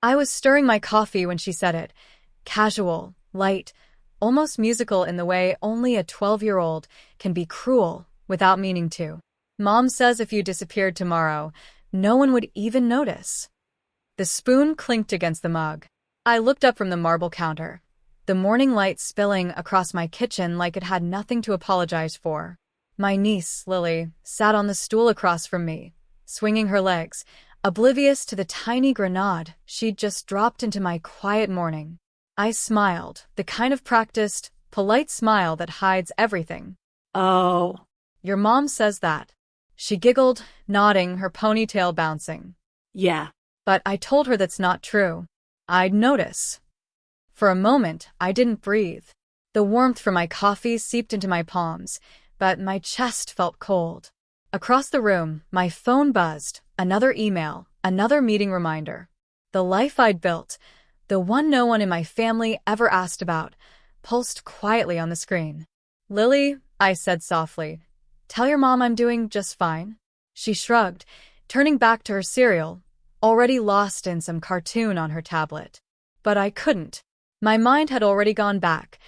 I was stirring my coffee when she said it. Casual, light, almost musical in the way only a 12-year-old can be cruel without meaning to. Mom says if you disappeared tomorrow, no one would even notice. The spoon clinked against the mug. I looked up from the marble counter, the morning light spilling across my kitchen like it had nothing to apologize for. My niece, Lily, sat on the stool across from me, swinging her legs, oblivious to the tiny grenade she'd just dropped into my quiet morning. I smiled, the kind of practiced, polite smile that hides everything. Oh, Your mom says that. She giggled, nodding, her ponytail bouncing. yeah. But I told her that's not true. I'd notice. For a moment, I didn't breathe. The warmth from my coffee seeped into my palms, but my chest felt cold. Across the room, my phone buzzed. Another email, another meeting reminder. The life I'd built, the one no one in my family ever asked about, pulsed quietly on the screen. Lily, I said softly, tell your mom I'm doing just fine. She shrugged, turning back to her cereal, already lost in some cartoon on her tablet. But I couldn't. My mind had already gone back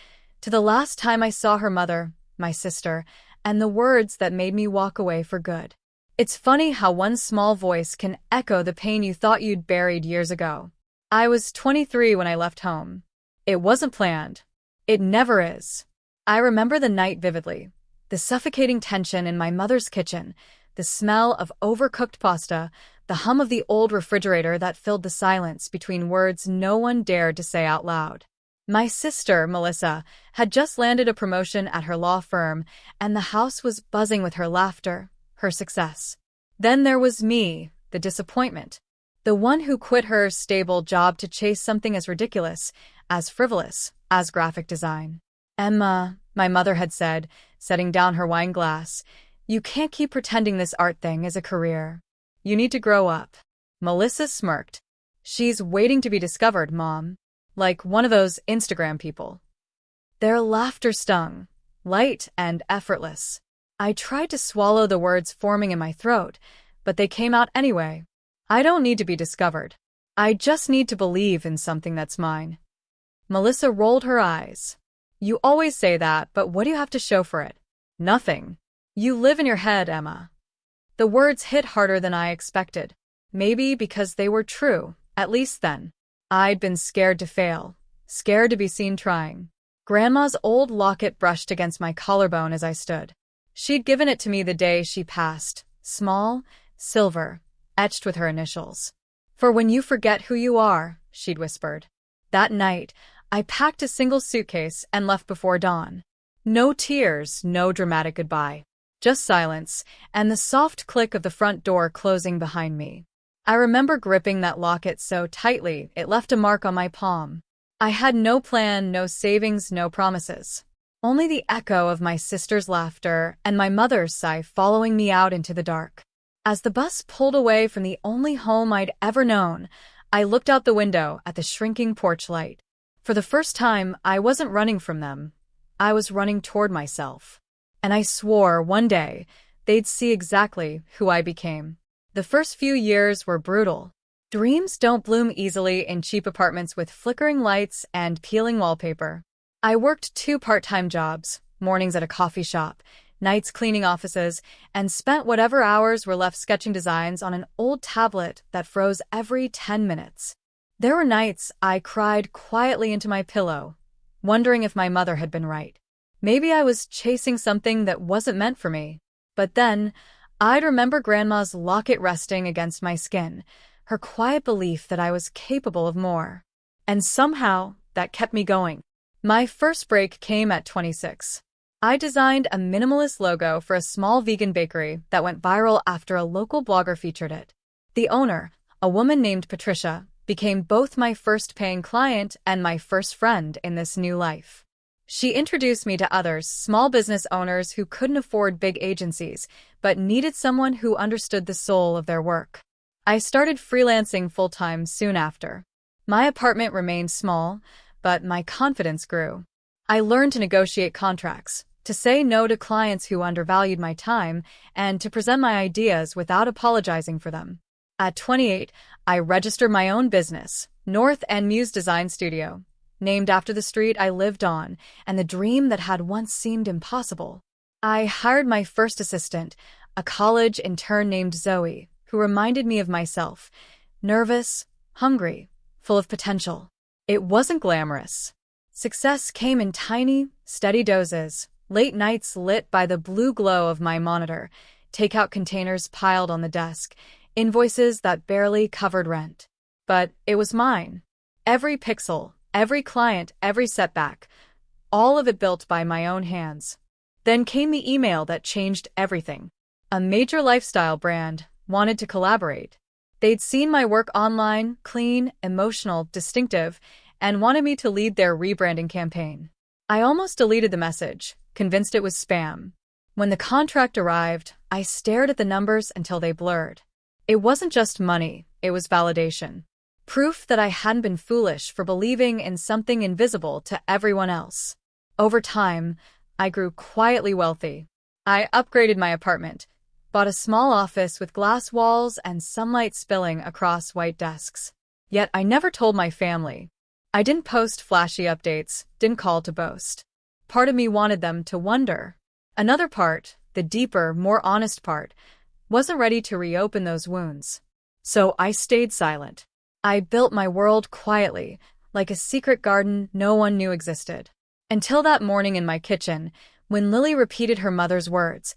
to the last time I saw her mother, my sister, and the words that made me walk away for good. It's funny how one small voice can echo the pain you thought you'd buried years ago. I was 23 when I left home. It wasn't planned. It never is. I remember the night vividly, the suffocating tension in my mother's kitchen, the smell of overcooked pasta, the hum of the old refrigerator that filled the silence between words no one dared to say out loud. My sister, Melissa, had just landed a promotion at her law firm, and the house was buzzing with her laughter, her success. Then there was me, the disappointment, the one who quit her stable job to chase something as ridiculous, as frivolous, as graphic design. Emma, my mother had said, setting down her wine glass, you can't keep pretending this art thing is a career. You need to grow up. Melissa smirked. She's waiting to be discovered, Mom. Like one of those Instagram people. Their laughter stung, light and effortless. I tried to swallow the words forming in my throat, but they came out anyway. I don't need to be discovered. I just need to believe in something that's mine. Melissa rolled her eyes. You always say that, but what do you have to show for it? Nothing. You live in your head, Emma. The words hit harder than I expected. Maybe because they were true, at least then. I'd been scared to fail, scared to be seen trying. Grandma's old locket brushed against my collarbone as I stood. She'd given it to me the day she passed, small, silver, etched with her initials. For when you forget who you are, she'd whispered. That night, I packed a single suitcase and left before dawn. No tears, no dramatic goodbye. Just silence, and the soft click of the front door closing behind me. I remember gripping that locket so tightly it left a mark on my palm. I had no plan, no savings, no promises. Only the echo of my sister's laughter and my mother's sigh following me out into the dark. As the bus pulled away from the only home I'd ever known, I looked out the window at the shrinking porch light. For the first time, I wasn't running from them. I was running toward myself. And I swore one day they'd see exactly who I became. The first few years were brutal. Dreams don't bloom easily in cheap apartments with flickering lights and peeling wallpaper. I worked 2 part-time jobs, mornings at a coffee shop, nights cleaning offices, and spent whatever hours were left sketching designs on an old tablet that froze every 10 minutes. There were nights I cried quietly into my pillow, wondering if my mother had been right. Maybe I was chasing something that wasn't meant for me. But then, I'd remember Grandma's locket resting against my skin, her quiet belief that I was capable of more. And somehow, that kept me going. My first break came at 26. I designed a minimalist logo for a small vegan bakery that went viral after a local blogger featured it. The owner, a woman named Patricia, became both my first paying client and my first friend in this new life. She introduced me to others, small business owners who couldn't afford big agencies, but needed someone who understood the soul of their work. I started freelancing full-time soon after. My apartment remained small, but my confidence grew. I learned to negotiate contracts, to say no to clients who undervalued my time, and to present my ideas without apologizing for them. At 28, I registered my own business, North and Muse Design Studio, named after the street I lived on and the dream that had once seemed impossible. I hired my first assistant, a college intern named Zoe, who reminded me of myself, nervous, hungry, full of potential. It wasn't glamorous. Success came in tiny, steady doses, late nights lit by the blue glow of my monitor, takeout containers piled on the desk, invoices that barely covered rent. But it was mine. Every pixel, every client, every setback, all of it built by my own hands. Then came the email that changed everything. A major lifestyle brand wanted to collaborate. They'd seen my work online, clean, emotional, distinctive, and wanted me to lead their rebranding campaign. I almost deleted the message, convinced it was spam. When the contract arrived, I stared at the numbers until they blurred. It wasn't just money, it was validation. Proof that I hadn't been foolish for believing in something invisible to everyone else. Over time, I grew quietly wealthy. I upgraded my apartment, bought a small office with glass walls and sunlight spilling across white desks. Yet I never told my family. I didn't post flashy updates, didn't call to boast. Part of me wanted them to wonder. Another part, the deeper, more honest part, wasn't ready to reopen those wounds. So I stayed silent. I built my world quietly, like a secret garden no one knew existed. Until that morning in my kitchen, when Lily repeated her mother's words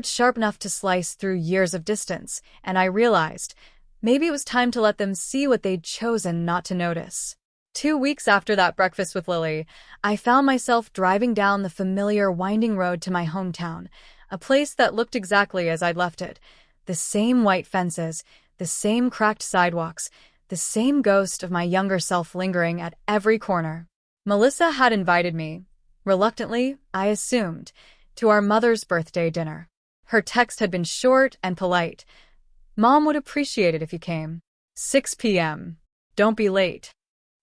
sharp enough to slice through years of distance, and I realized maybe it was time to let them see what they'd chosen not to notice. 2 weeks after that breakfast with Lily, I found myself driving down the familiar winding road to my hometown, a place that looked exactly as I'd left it. The same white fences, the same cracked sidewalks, the same ghost of my younger self lingering at every corner. Melissa had invited me, reluctantly, I assumed, to our mother's birthday dinner. Her text had been short and polite. "Mom would appreciate it if you came. 6 p.m. Don't be late."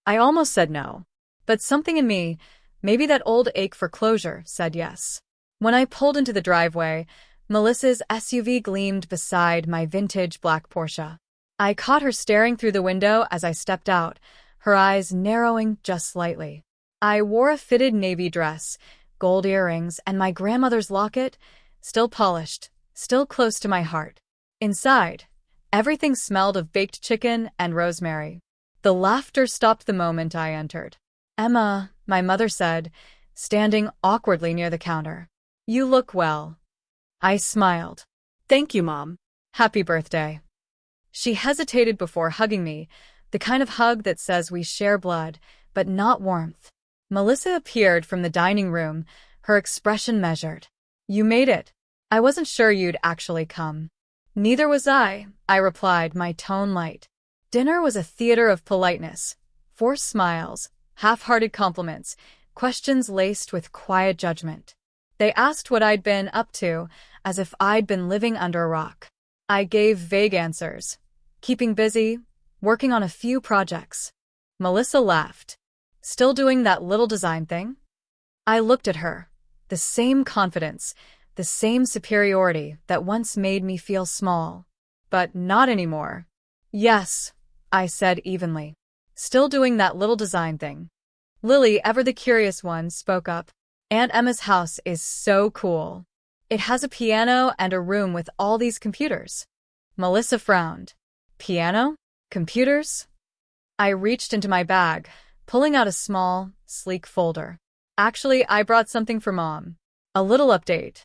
I almost said no. But something in me, maybe that old ache for closure, said yes. When I pulled into the driveway, Melissa's SUV gleamed beside my vintage black Porsche. I caught her staring through the window as I stepped out, her eyes narrowing just slightly. I wore a fitted navy dress, gold earrings, and my grandmother's locket, still polished, still close to my heart. Inside, everything smelled of baked chicken and rosemary. The laughter stopped the moment I entered. "Emma," my mother said, standing awkwardly near the counter. "You look well." I smiled. "Thank you, Mom." "Happy birthday." She hesitated before hugging me, the kind of hug that says we share blood, but not warmth. Melissa appeared from the dining room, her expression measured. "You made it. I wasn't sure you'd actually come." "Neither was I replied, my tone light. Dinner was a theater of politeness, forced smiles, half-hearted compliments, questions laced with quiet judgment. They asked what I'd been up to, as if I'd been living under a rock. I gave vague answers. Keeping busy, working on a few projects. Melissa laughed. "Still doing that little design thing?" I looked at her. The same confidence, the same superiority that once made me feel small. But not anymore. "Yes," I said evenly. "Still doing that little design thing." Lily, ever the curious one, spoke up. "Aunt Emma's house is so cool. It has a piano and a room with all these computers." Melissa frowned. "Piano? Computers?" I reached into my bag, pulling out a small, sleek folder. "Actually, I brought something for Mom. A little update."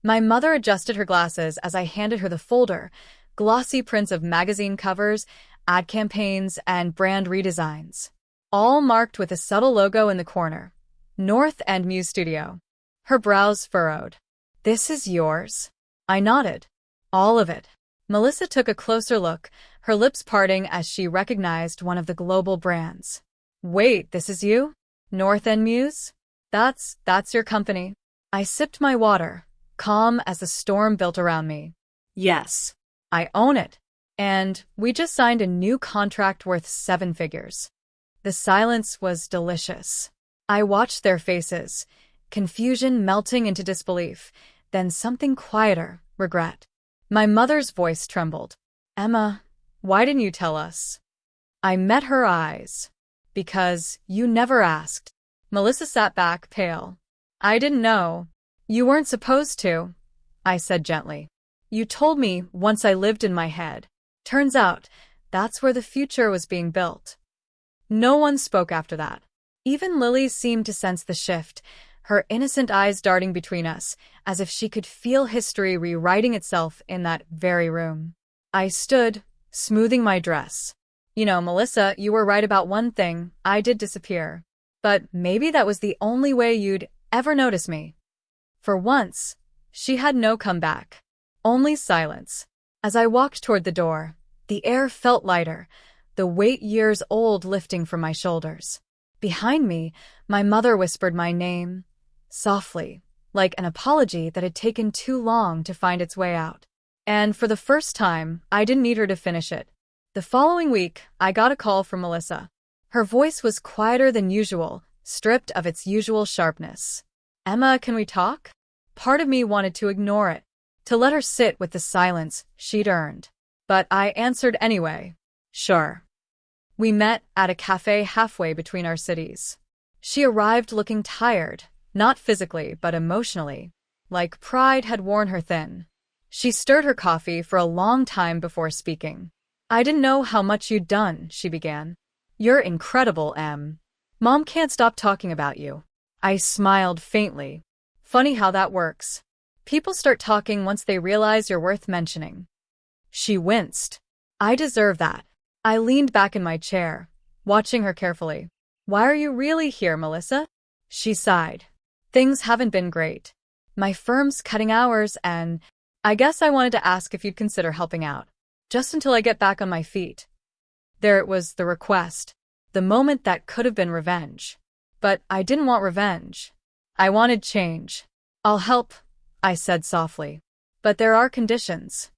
My mother adjusted her glasses as I handed her the folder, glossy prints of magazine covers, ad campaigns, and brand redesigns. All marked with a subtle logo in the corner. North and Muse Studio. Her brows furrowed. "This is yours?" I nodded. "All of it." Melissa took a closer look, her lips parting as she recognized one of the global brands. "Wait, this is you? North and Muse? That's your company." I sipped my water, calm as the storm built around me. "Yes." "I own it. And we just signed a new contract worth 7 figures." The silence was delicious. I watched their faces, confusion melting into disbelief, then something quieter, regret. My mother's voice trembled. "Emma, why didn't you tell us?" I met her eyes. Because you never asked. Melissa sat back, pale. I didn't know. You weren't supposed to, I said gently. You told me once I lived in my head. Turns out, that's where the future was being built. No one spoke after that. Even Lily seemed to sense the shift, her innocent eyes darting between us, as if she could feel history rewriting itself in that very room. I stood, smoothing my dress. You know, Melissa, you were right about one thing. I did disappear. But maybe that was the only way you'd ever notice me. For once, she had no comeback. Only silence. As I walked toward the door, the air felt lighter, the weight years old lifting from my shoulders. Behind me, my mother whispered my name, softly, like an apology that had taken too long to find its way out. And for the first time, I didn't need her to finish it. The following week, I got a call from Melissa. Her voice was quieter than usual, stripped of its usual sharpness. Emma, can we talk? Part of me wanted to ignore it, to let her sit with the silence she'd earned. But I answered anyway. Sure. We met at a cafe halfway between our cities. She arrived looking tired, not physically but emotionally, like pride had worn her thin. She stirred her coffee for a long time before speaking. I didn't know how much you'd done, she began. You're incredible, Em. Mom can't stop talking about you. I smiled faintly. Funny how that works. People start talking once they realize you're worth mentioning. She winced. I deserve that. I leaned back in my chair, watching her carefully. Why are you really here, Melissa? She sighed. Things haven't been great. My firm's cutting hours and I guess I wanted to ask if you'd consider helping out. Just until I get back on my feet. There it was, the request. The moment that could have been revenge. But I didn't want revenge. I wanted change. I'll help, I said softly. But there are conditions.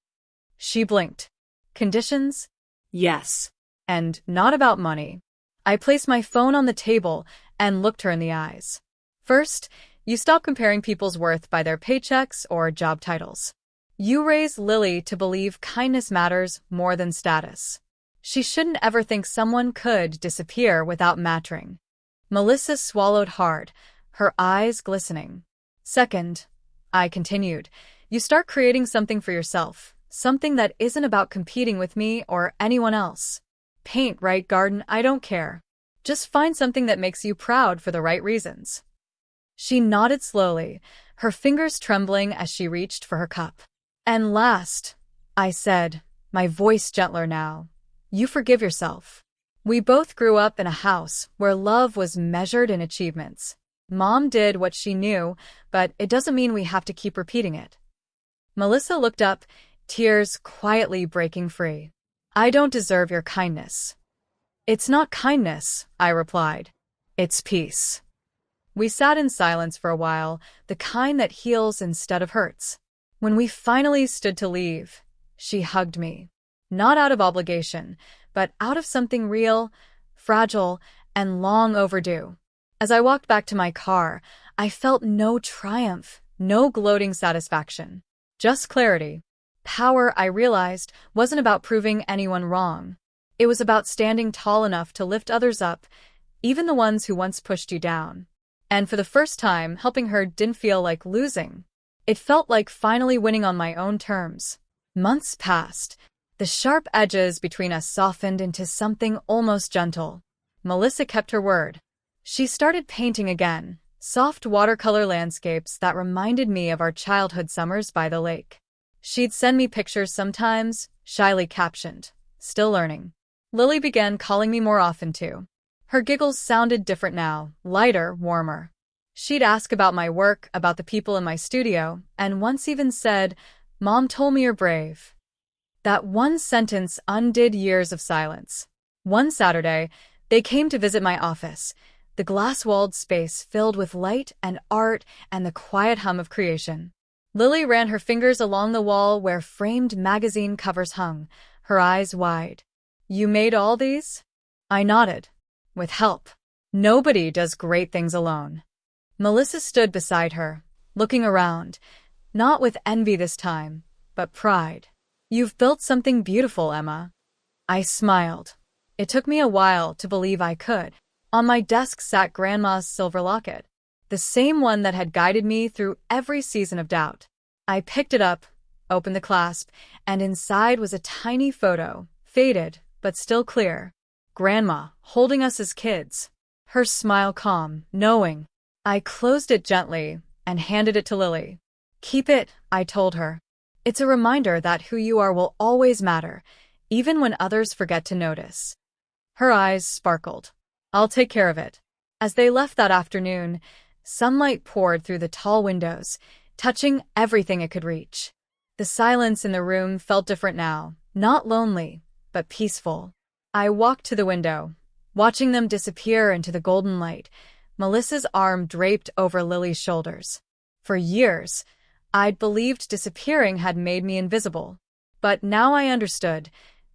She blinked. Conditions? Yes. And not about money. I placed my phone on the table and looked her in the eyes. First, you stop comparing people's worth by their paychecks or job titles. You raise Lily to believe kindness matters more than status. She shouldn't ever think someone could disappear without mattering. Melissa swallowed hard, her eyes glistening. Second, I continued, you start creating something for yourself, something that isn't about competing with me or anyone else. Paint, write, garden, I don't care. Just find something that makes you proud for the right reasons. She nodded slowly, her fingers trembling as she reached for her cup. And last, I said, my voice gentler now, you forgive yourself. We both grew up in a house where love was measured in achievements. Mom did what she knew, but it doesn't mean we have to keep repeating it. Melissa looked up, tears quietly breaking free. I don't deserve your kindness. It's not kindness, I replied. It's peace. We sat in silence for a while, the kind that heals instead of hurts. When we finally stood to leave, she hugged me. Not out of obligation, but out of something real, fragile, and long overdue. As I walked back to my car, I felt no triumph, no gloating satisfaction. Just clarity. Power, I realized, wasn't about proving anyone wrong. It was about standing tall enough to lift others up, even the ones who once pushed you down. And for the first time, helping her didn't feel like losing. It felt like finally winning on my own terms. Months passed. The sharp edges between us softened into something almost gentle. Melissa kept her word. She started painting again, soft watercolor landscapes that reminded me of our childhood summers by the lake. She'd send me pictures sometimes, shyly captioned, still learning. Lily began calling me more often too. Her giggles sounded different now, lighter, warmer. She'd ask about my work, about the people in my studio, and once even said, Mom told me you're brave. That one sentence undid years of silence. One Saturday, they came to visit my office, the glass-walled space filled with light and art and the quiet hum of creation. Lily ran her fingers along the wall where framed magazine covers hung, her eyes wide. You made all these? I nodded. With help. Nobody does great things alone. Melissa stood beside her, looking around, not with envy this time, but pride. You've built something beautiful, Emma. I smiled. It took me a while to believe I could. On my desk sat Grandma's silver locket, the same one that had guided me through every season of doubt. I picked it up, opened the clasp, and inside was a tiny photo, faded but still clear. Grandma, holding us as kids. Her smile calm, knowing. I closed it gently and handed it to Lily. Keep it, I told her. It's a reminder that who you are will always matter, even when others forget to notice. Her eyes sparkled. I'll take care of it. As they left that afternoon, sunlight poured through the tall windows, touching everything it could reach. The silence in the room felt different now, not lonely, but peaceful. I walked to the window, watching them disappear into the golden light, Melissa's arm draped over Lily's shoulders. For years, I'd believed disappearing had made me invisible. But now I understood.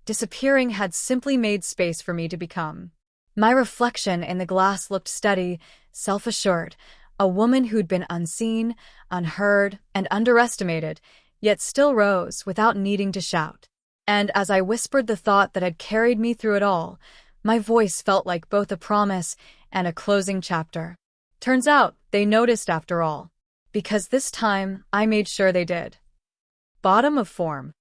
Disappearing had simply made space for me to become. My reflection in the glass looked steady, self-assured, a woman who'd been unseen, unheard, and underestimated, yet still rose without needing to shout. And as I whispered the thought that had carried me through it all, my voice felt like both a promise and a closing chapter. Turns out they noticed after all, because this time I made sure they did. Bottom of form.